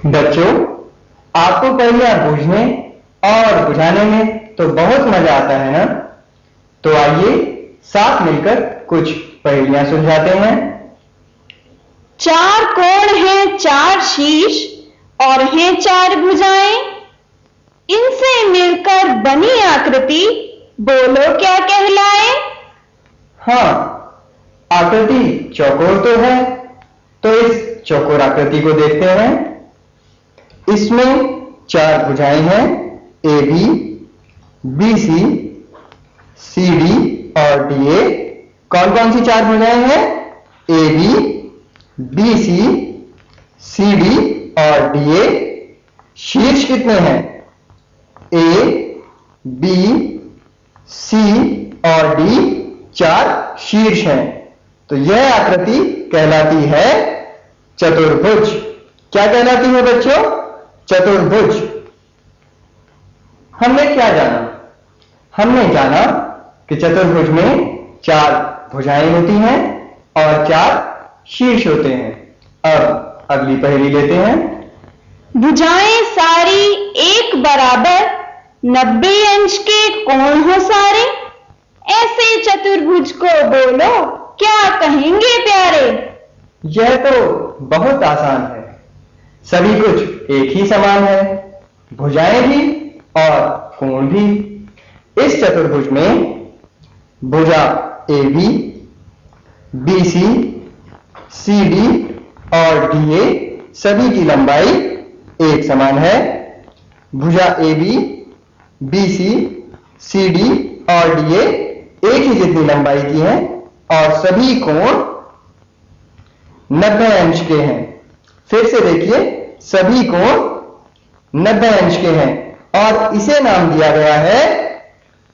बच्चों, आपको पहेलियां बूझने और बुझाने में तो बहुत मजा आता है ना? तो आइए साथ मिलकर कुछ पहेलियां सुलझाते हैं। चार कोण हैं, चार शीश और हैं चार भुजाएं, इनसे मिलकर बनी आकृति बोलो क्या कहलाए? हाँ, आकृति चौकोर तो है, तो इस चौकोर आकृति को देखते हैं। इसमें चार भुजाएं हैं, A B C, C D और डी ए। कौन कौन सी चार भुजाएं हैं? ए बी सी डी और डी ए। शीर्ष कितने हैं? ए बी सी और डी चार शीर्ष हैं, तो यह आकृति कहलाती है चतुर्भुज। क्या कहलाती है बच्चों? चतुर्भुज। हमने क्या जाना? हमने जाना कि चतुर्भुज में चार भुजाएं होती हैं और चार शीर्ष होते हैं। अब अगली पहेली लेते हैं। भुजाएं सारी एक बराबर, 90 अंश के कोण हो सारे, ऐसे चतुर्भुज को बोलो क्या कहेंगे प्यारे? यह तो बहुत आसान है, सभी कुछ एक ही समान है, भुजाएं भी और कोण भी। इस चतुर्भुज में भुजा ए बी सी डी और डी ए सभी की लंबाई एक समान है। भुजा ए बी सी डी और डी ए एक ही जितनी लंबाई की हैं और सभी कोण 90 अंश के हैं। फिर से देखिए, सभी कोण 90 अंश के हैं और इसे नाम दिया गया है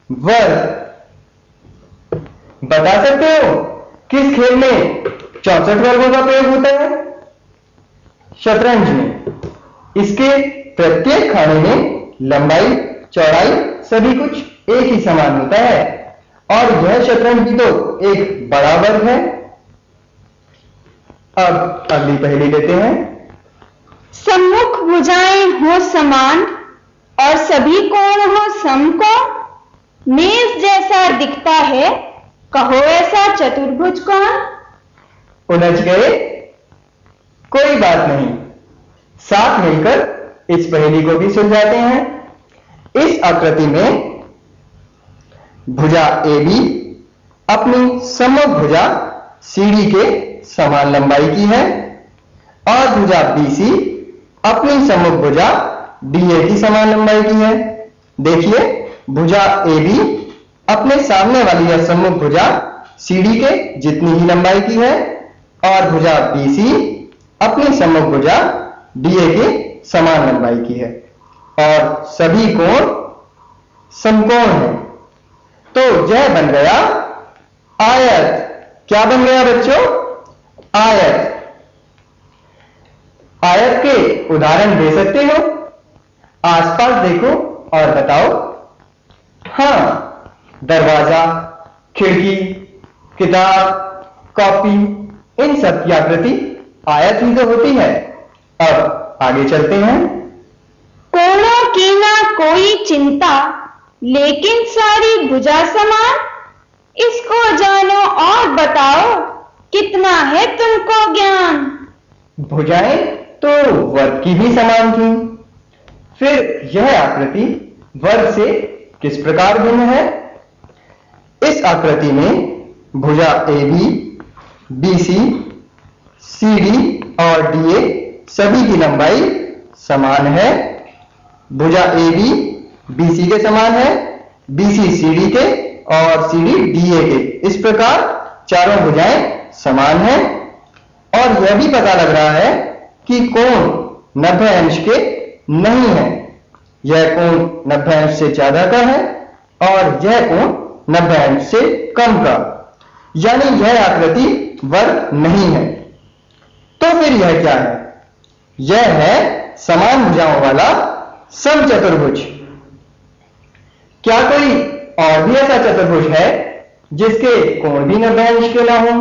वर्ग। बता सकते हो किस खेल में 64 वर्गों का प्रयोग होता है? शतरंज में। इसके प्रत्येक खाने में लंबाई चौड़ाई सभी कुछ एक ही समान होता है और यह शतरंज भी तो एक बड़ा वर्ग है। अब अगली पहेली लेते हैं। सम्मुख भुजाएं हो समान और सभी कोण हो समकोण, मेज जैसा दिखता है, कहो ऐसा चतुर्भुज कौन? उलझ गए? कोई बात नहीं, साथ मिलकर इस पहेली को भी सुलझाते हैं। इस आकृति में भुजा ए बी अपनी सम्मुख भुजा सीढ़ी के समान लंबाई की है और भुजा बी सी अपनी सम्मुख भुजा डी ए की समान लंबाई की है। देखिए, भुजा ए बी अपने सामने वाली या सम्मुख भुजा सीढ़ी के जितनी ही लंबाई की है और भुजा बी सी अपनी सम्मुख भुजा डी ए के समान लंबाई की है और सभी कोण समकोण है। तो यह बन गया आयत। क्या बन गया बच्चों? आयत। आयत के उदाहरण दे सकते हो? आसपास देखो और बताओ। हाँ, दरवाजा, खिड़की, किताब, कॉपी, इन सब की आकृति आयत ही तो होती है। अब आगे चलते हैं। कोणों की ना कोई चिंता, लेकिन सारी भुजा समान, इसको जानो और बताओ, कितना है तुमको ज्ञान? भुजाएं तो वर्ग की भी समान थी, फिर यह आकृति वर्ग से किस प्रकार भिन्न है? इस आकृति में भुजा ए बी सी डी और डी ए सभी की लंबाई समान है। भुजा ए बी सी के समान है, बी सी डी के और सी डी डी ए के। इस प्रकार चारों भुजाएं समान हैं और यह भी पता लग रहा है कि कोण 90 अंश के नहीं है। यह कोण 90 अंश से ज्यादा का है और यह कोण 90 अंश से कम का, यानी यह आकृति वर्ग नहीं है। तो फिर यह क्या है? यह है समान भुजाओं वाला समचतुर्भुज। क्या कोई और भी ऐसा चतुर्भुज है जिसके कोण भी 90 अंश के ना हो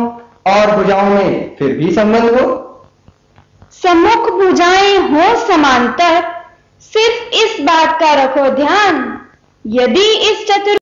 और भुजाओं में फिर भी संबंध हो? सम्मुख भुजाएं हो समांतर, सिर्फ इस बात का रखो ध्यान, यदि इस चतुर्भुज